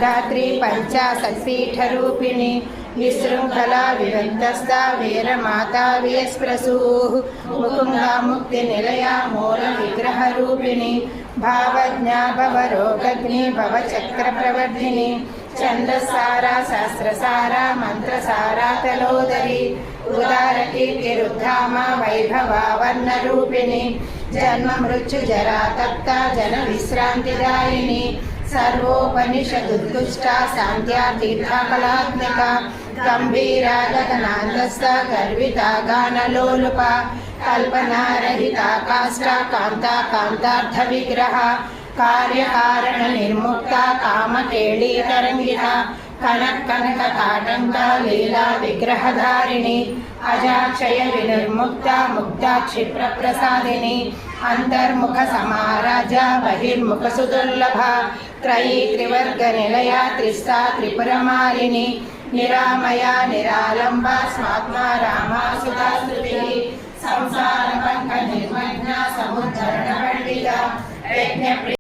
धात्री पंचाशत्पीठरूपिणी विशृंखला विविधस्ता वीरमाता वियस्प्रसूः मुकुंदा मुक्तिनिलया मूलविग्रहरूपिणी भावज्ञा भवरोगग्नि भवचक्रप्रवर्धिनी छन्दसारा सहस्रसारा मंत्रसारा तलोदरी उदारकीर्तिरुद्धामा वैभवा वर्णरूपिणी जन्म मृत्यु जरा तप्ता जन विश्रांतिदायिनी सर्वोपनिषदुद्गुष्टा शान्त्या तीर्थकलात्मिका गंभीरा गगनान्तस्था गर्विता गानलोलुपा कल्पनारहिता काष्ठा कांता कांतार्थविग्रहा कार्यकारण निर्मुक्ता कामकेली तरंगिता कनक कनक ताटंका लीला विग्रहधारिणी अजाक्षय विनिर्मुक्ता मुक्ता क्षिप्र प्रसादिनी अंतर्मुख समाराजा बहिर्मुख सुदुर्लभा त्रयी त्रिवर्ग निलया त्रिस्ता त्रिपुरमालिनी निरामया निरालंबा स्वात्मा रामा सुधा स्तुतिः संसार पंक निर्मग्ना समुद्धरण पंडिता